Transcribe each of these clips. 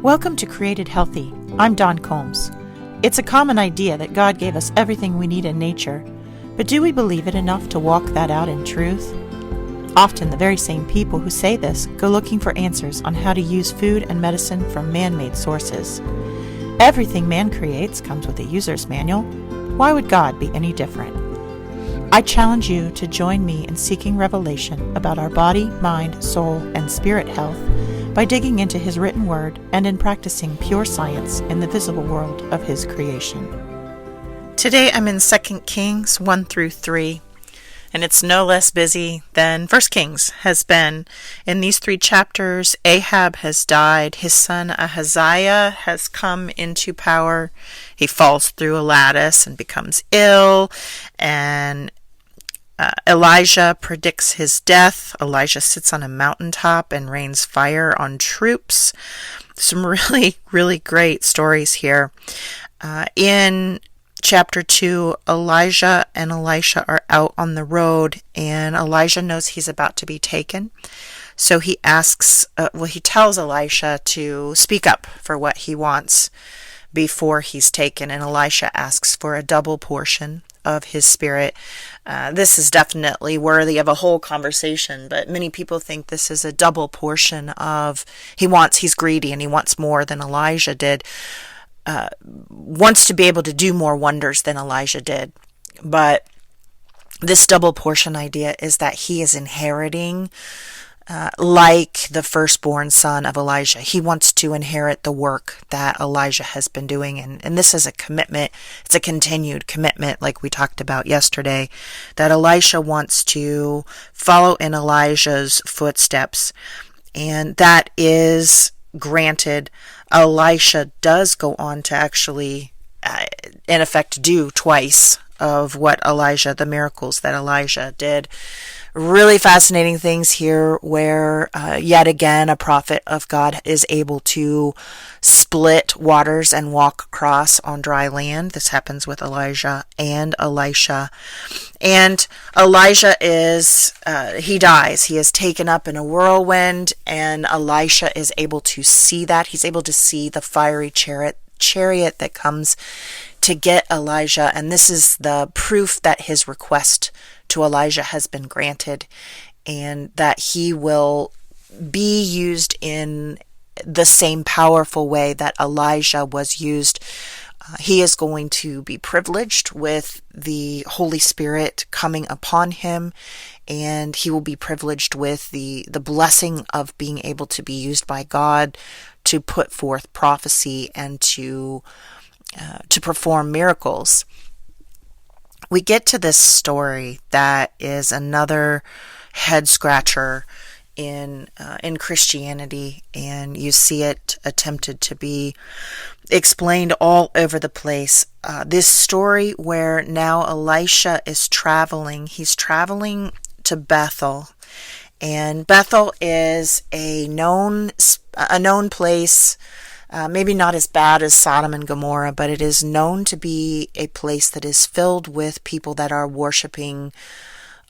Welcome to Created Healthy. I'm Dawn Combs. It's a common idea that God gave us everything we need in nature, but do we believe it enough to walk that out in truth? Often the very same people who say this go looking for answers on how to use food and medicine from man-made sources. Everything man creates comes with a user's manual. Why would God be any different? I challenge you to join me in seeking revelation about our body, mind, soul, and spirit health by digging into His written word and in practicing pure science in the visible world of His creation. Today I'm in 2 Kings 1 through 3, and it's no less busy than 1 Kings has been. In these 3 chapters, Ahab has died, his son Ahaziah has come into power, he falls through a lattice and becomes ill, and Elijah predicts his death. Elijah sits on a mountaintop and rains fire on troops. Some really, really great stories here. In chapter 2, Elijah and Elisha are out on the road, and Elijah knows he's about to be taken. So he he tells Elisha to speak up for what he wants before he's taken, and Elisha asks for a double portion of his spirit. This is definitely worthy of a whole conversation, but many people think this is a double portion of, he's greedy and he wants more than Elijah did, wants to be able to do more wonders than Elijah did. But this double portion idea is that he is inheriting like the firstborn son of Elijah. He wants to inherit the work that Elijah has been doing. And this is a commitment. It's a continued commitment, like we talked about yesterday, that Elisha wants to follow in Elijah's footsteps. And that is granted. Elisha does go on to actually, in effect, do twice of what the miracles that Elijah did. Really fascinating things here where, yet again, a prophet of God is able to split waters and walk across on dry land. This happens with Elijah and Elisha. And Elijah he dies. He is taken up in a whirlwind, and Elisha is able to see that. He's able to see the fiery chariot that comes to get Elijah, and this is the proof that his request to Elijah has been granted, and that he will be used in the same powerful way that Elijah was used. He is going to be privileged with the Holy Spirit coming upon him, and he will be privileged with the blessing of being able to be used by God to put forth prophecy and to perform miracles. We get to this story that is another head scratcher in Christianity, and you see it attempted to be explained all over the place. This story where now Elisha is traveling. He's traveling to Bethel, and Bethel is a known place. Maybe not as bad as Sodom and Gomorrah, but it is known to be a place that is filled with people that are worshiping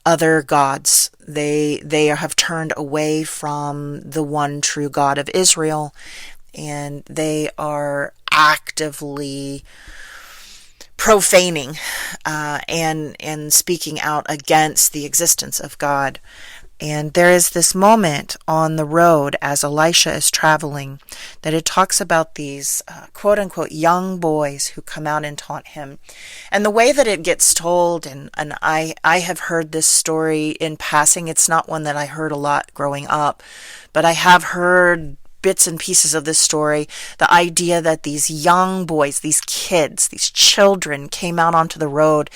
other gods. They have turned away from the one true God of Israel, and they are actively profaning and speaking out against the existence of God. And there is this moment on the road as Elisha is traveling that it talks about these quote-unquote young boys who come out and taunt him. And the way that it gets told, and I have heard this story in passing. It's not one that I heard a lot growing up, but I have heard bits and pieces of this story. The idea that these young boys, these kids, these children came out onto the road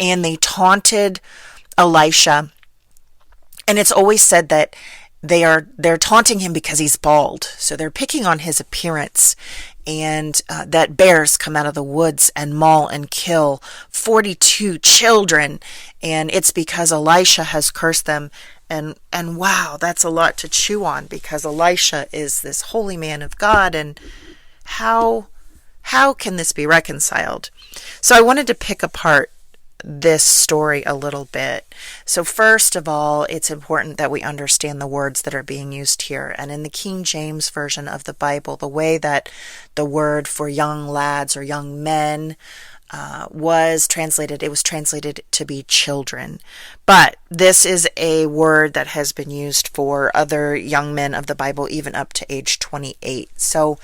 and they taunted Elisha. And it's always said that they're taunting him because he's bald. So they're picking on his appearance, and that bears come out of the woods and maul and kill 42 children. And it's because Elisha has cursed them. And wow, that's a lot to chew on, because Elisha is this holy man of God. And how can this be reconciled? So I wanted to pick apart this story a little bit. So first of all, it's important that we understand the words that are being used here. And in the King James Version of the Bible, the way that the word for young lads or young men was translated, it was translated to be children. But this is a word that has been used for other young men of the Bible even up to age 28. So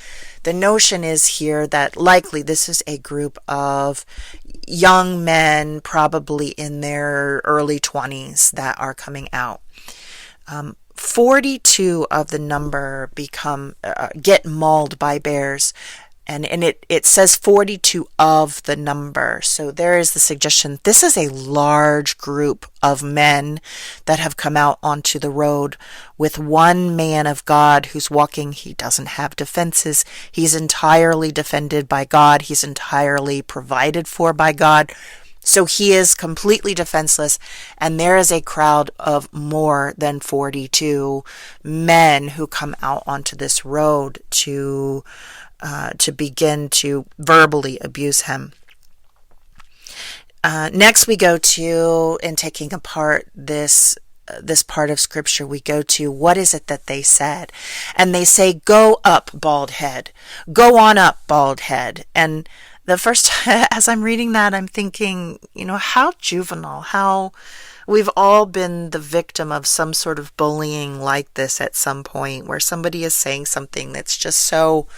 the notion is here that likely this is a group of young men, probably in their early 20s, that are coming out. 42 of the number get mauled by bears. And it says 42 of the number. So there is the suggestion this is a large group of men that have come out onto the road with one man of God who's walking. He doesn't have defenses. He's entirely defended by God. He's entirely provided for by God. So he is completely defenseless. And there is a crowd of more than 42 men who come out onto this road to begin to verbally abuse him. Next we go to, in taking apart this part of scripture, we go to what is it that they said. And they say, "Go up, bald head. Go on up, bald head." And the first, as I'm reading that, I'm thinking, how juvenile, how we've all been the victim of some sort of bullying like this at some point, where somebody is saying something that's just so,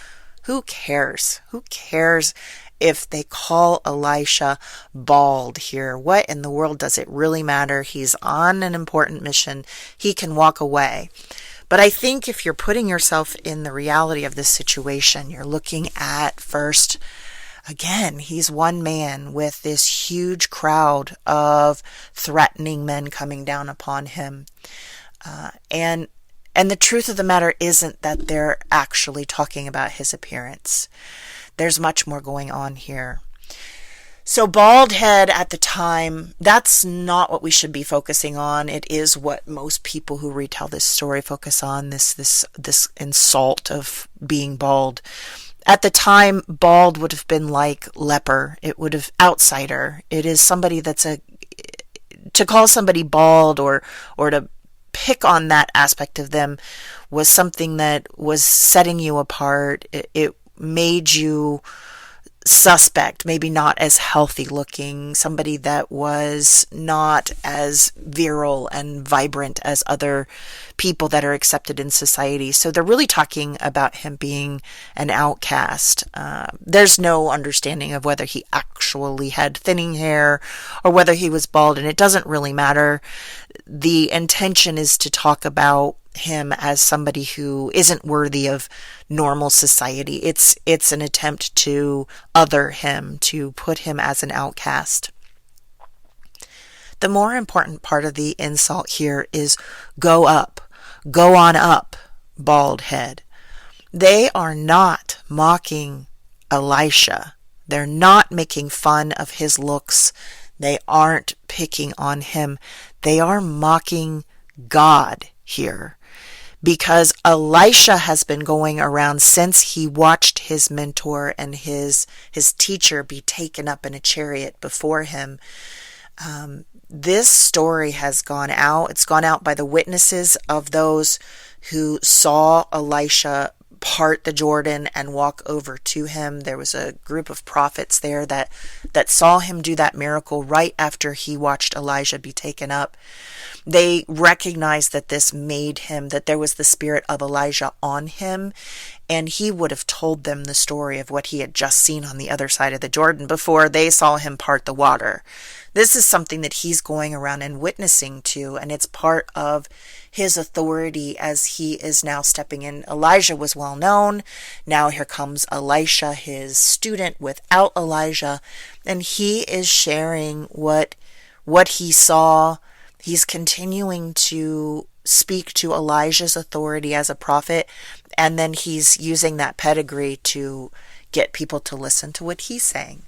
who cares? Who cares if they call Elisha bald here? What in the world does it really matter? He's on an important mission. He can walk away. But I think if you're putting yourself in the reality of this situation, you're looking at first, again, he's one man with this huge crowd of threatening men coming down upon him. And the truth of the matter isn't that they're actually talking about his appearance. There's much more going on here. So bald head at the time, that's not what we should be focusing on. It is what most people who retell this story focus on, this insult of being bald. At the time, bald would have been like leper. It would have outsider. It is somebody to call somebody bald or to pick on that aspect of them was something that was setting you apart. It made you suspect, maybe not as healthy looking, somebody that was not as virile and vibrant as other people that are accepted in society. So they're really talking about him being an outcast. There's no understanding of whether he actually had thinning hair or whether he was bald, and it doesn't really matter. The intention is to talk about him as somebody who isn't worthy of normal society. It's an attempt to other him, to put him as an outcast. The more important part of the insult here is go up, go on up, bald head. They are not mocking Elisha. They're not making fun of his looks. They aren't picking on him. They are mocking God here. Because Elisha has been going around since he watched his mentor and his teacher be taken up in a chariot before him. This story has gone out. It's gone out by the witnesses of those who saw Elisha part the Jordan and walk over to him. There was a group of prophets there that saw him do that miracle right after he watched Elijah be taken up. They recognized that this made him, that there was the spirit of Elijah on him, and he would have told them the story of what he had just seen on the other side of the Jordan before they saw him part the water. This is something that he's going around and witnessing to, and it's part of his authority as he is now stepping in. Elijah was well known. Now here comes Elisha, his student without Elijah, and he is sharing what he saw. He's continuing to speak to Elijah's authority as a prophet, and then he's using that pedigree to get people to listen to what he's saying.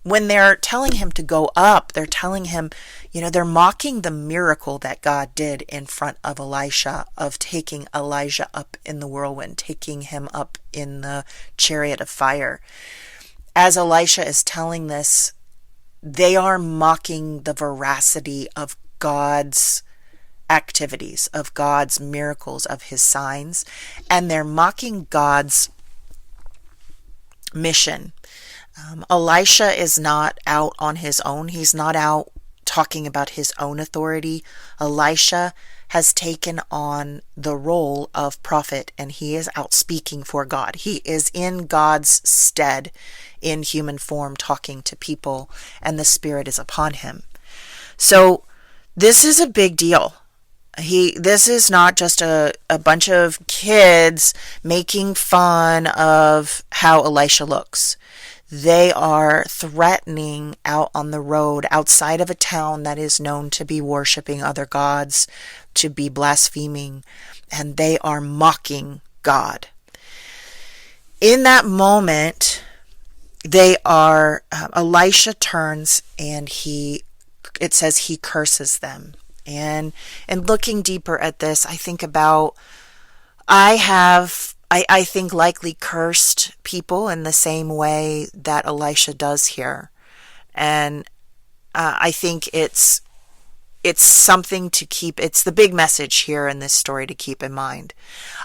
When they're telling him to go up, they're telling him, they're mocking the miracle that God did in front of Elisha, of taking Elijah up in the whirlwind, taking him up in the chariot of fire. As Elisha is telling this, they are mocking the veracity of God's activities, of God's miracles, of his signs, and they're mocking God's mission. Elisha is not out on his own. He's not out talking about his own authority. Elisha has taken on the role of prophet, and he is out speaking for God. He is in God's stead in human form talking to people, and the Spirit is upon him. So this is a big deal. This is not just a bunch of kids making fun of how Elisha looks. They are threatening out on the road outside of a town that is known to be worshiping other gods, to be blaspheming, and they are mocking God. In that moment, Elisha turns and it says he curses them. And looking deeper at this, I think about, I think likely cursed people in the same way that Elisha does here. And I think it's something to keep, it's the big message here in this story to keep in mind.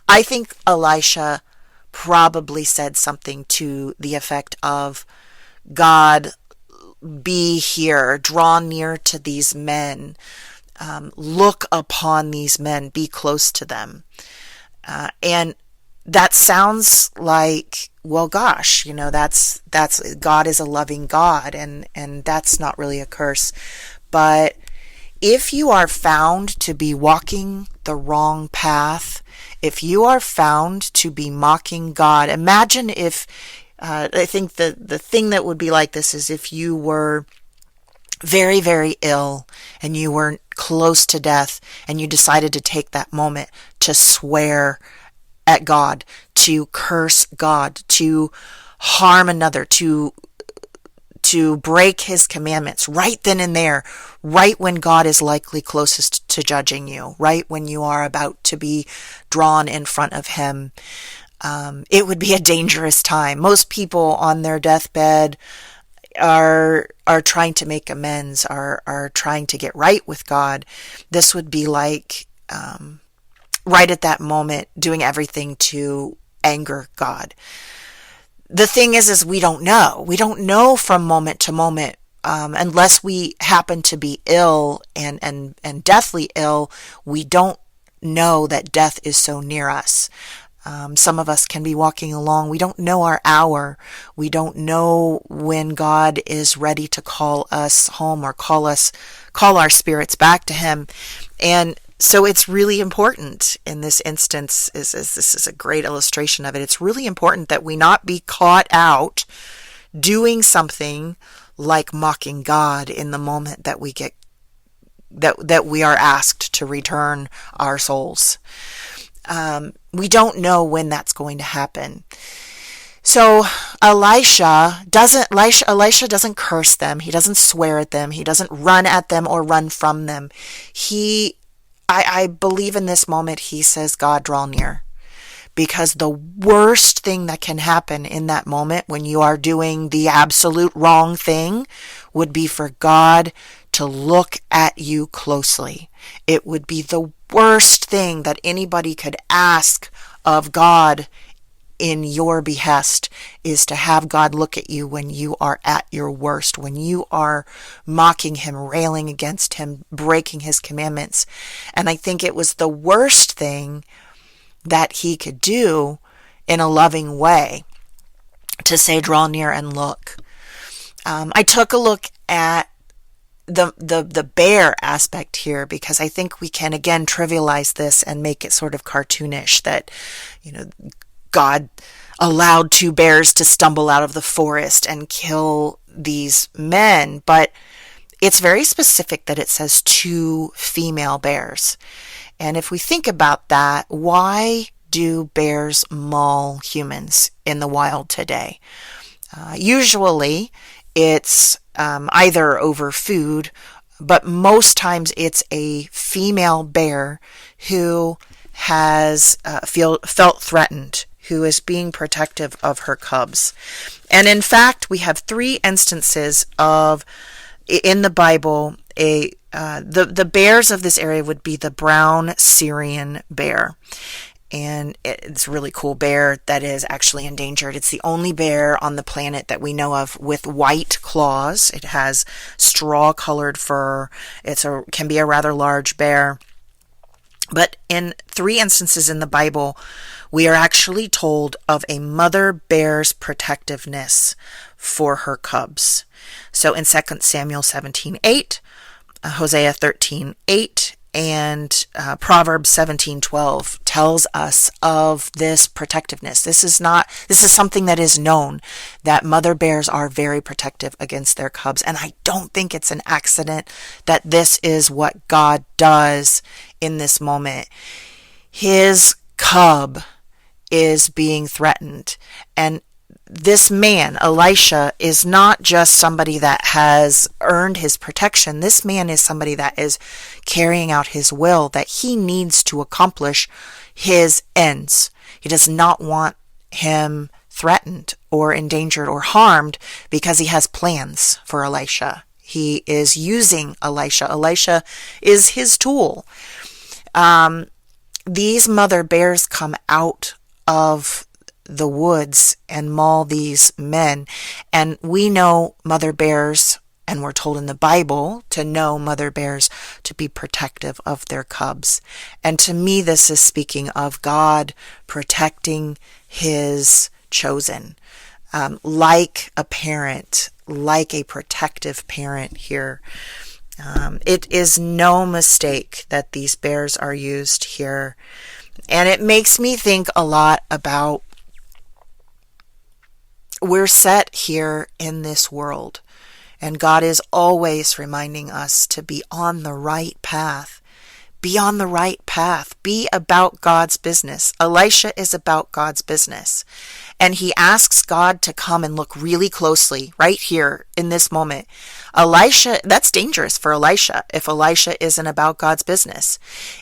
I think Elisha probably said something to the effect of, God, be here, draw near to these men, look upon these men, be close to them. And that sounds like, well, gosh, that's God is a loving God, and that's not really a curse. But if you are found to be walking the wrong path, if you are found to be mocking God, imagine if, I think the thing that would be like this is if you were very, very ill and you were close to death and you decided to take that moment to swear at God, to curse God, to harm another, to break his commandments right then and there, right when God is likely closest to judging you, right when you are about to be drawn in front of him. It would be a dangerous time. Most people on their deathbed are trying to make amends, are trying to get right with God. This would be like right at that moment doing everything to anger God. The thing is we don't know. We don't know from moment to moment, unless we happen to be ill and deathly ill. We don't know that death is so near us. Some of us can be walking along. We don't know our hour. We don't know when God is ready to call us home or call our spirits back to him. And so it's really important in this instance, this is a great illustration of it. It's really important that we not be caught out doing something like mocking God in the moment that we get, that we are asked to return our souls. We don't know when that's going to happen. So Elisha doesn't curse them. He doesn't swear at them. He doesn't run at them or run from them. I believe in this moment he says, God, draw near. Because the worst thing that can happen in that moment when you are doing the absolute wrong thing would be for God to look at you closely. It would be the worst thing that anybody could ask of God in your behest, is to have God look at you when you are at your worst, when you are mocking him, railing against him, breaking his commandments. And I think it was the worst thing that he could do in a loving way, to say, draw near and look. I took a look at the bear aspect here, because I think we can again trivialize this and make it sort of cartoonish, that God allowed two bears to stumble out of the forest and kill these men, but it's very specific that it says two female bears. And if we think about that, why do bears maul humans in the wild today? Usually it's either over food, but most times it's a female bear who has felt threatened, who is being protective of her cubs. And in fact, we have 3 instances of in the Bible, the bears of this area would be the brown Syrian bear. And it's a really cool bear that is actually endangered. It's the only bear on the planet that we know of with white claws. It has straw-colored fur. Can be a rather large bear. But in 3 instances in the Bible, we are actually told of a mother bear's protectiveness for her cubs. So in 2 Samuel 17:8, Hosea 13:8, and Proverbs 17:12 tells us of this protectiveness. This is something that is known, that mother bears are very protective against their cubs. And I don't think it's an accident that this is what God does in this moment. His cub is being threatened. And this man, Elisha, is not just somebody that has earned his protection. This man is somebody that is carrying out his will, that he needs to accomplish his ends. He does not want him threatened or endangered or harmed because he has plans for Elisha. He is using Elisha. Elisha is his tool. These mother bears come out of the woods and maul these men. And we know mother bears, and we're told in the Bible to know mother bears to be protective of their cubs. And to me, this is speaking of God protecting his chosen, like a parent, like a protective parent here. It is no mistake that these bears are used here. And it makes me think a lot about, we're set here in this world, and God is always reminding us to be on the right path. Be on the right path. Be about God's business. Elisha is about God's business. And he asks God to come and look really closely right here in this moment. Elisha, that's dangerous for Elisha if Elisha isn't about God's business.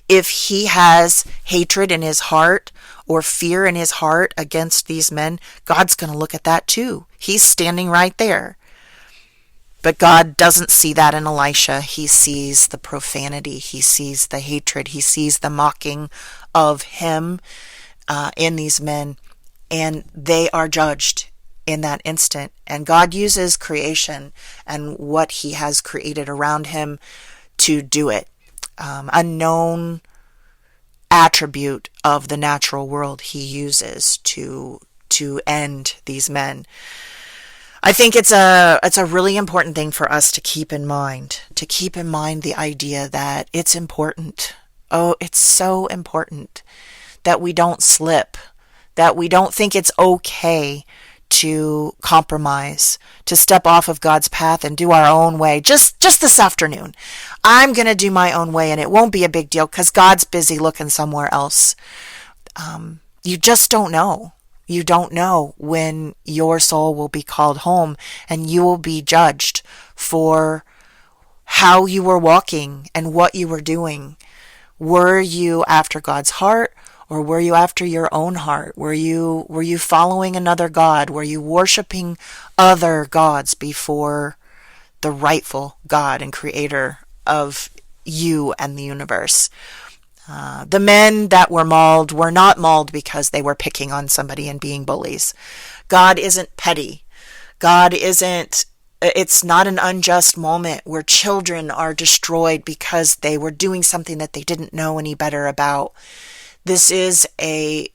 If he has hatred in his heart or fear in his heart against these men, God's going to look at that too. He's standing right there. But God doesn't see that in Elisha. He sees the profanity. He sees the hatred. He sees the mocking of him in these men. And they are judged in that instant. And God uses creation and what he has created around him to do it. A known attribute of the natural world he uses to end these men. I think it's a really important thing for us to keep in mind the idea that it's important. Oh, it's so important that we don't slip, that we don't think it's okay to compromise, to step off of God's path and do our own way. Just this afternoon, I'm going to do my own way and it won't be a big deal because God's busy looking somewhere else. You just don't know. You don't know when your soul will be called home and you will be judged for how you were walking and what you were doing. Were you after God's heart, or were you after your own heart? Were you following another god? Were you worshiping other gods before the rightful God and creator of you and the universe? The men that were mauled were not mauled because they were picking on somebody and being bullies. God isn't petty. It's not an unjust moment where children are destroyed because they were doing something that they didn't know any better about. This is a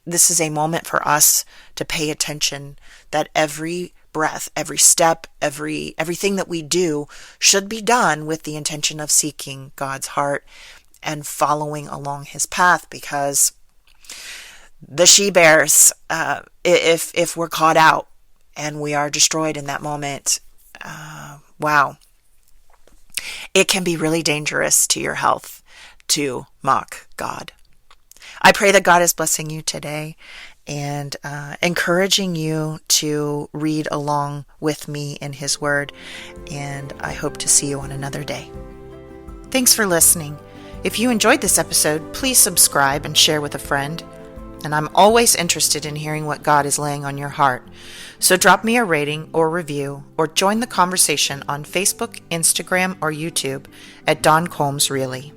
moment for us to pay attention, that every breath, every step, everything that we do should be done with the intention of seeking God's heart and following along his path, because the she-bears, if we're caught out and we are destroyed in that moment, wow, it can be really dangerous to your health to mock God. I pray that God is blessing you today and encouraging you to read along with me in his word, and I hope to see you on another day. Thanks for listening. If you enjoyed this episode, please subscribe and share with a friend. And I'm always interested in hearing what God is laying on your heart. So drop me a rating or review, or join the conversation on Facebook, Instagram, or YouTube at Dawn Combs Really.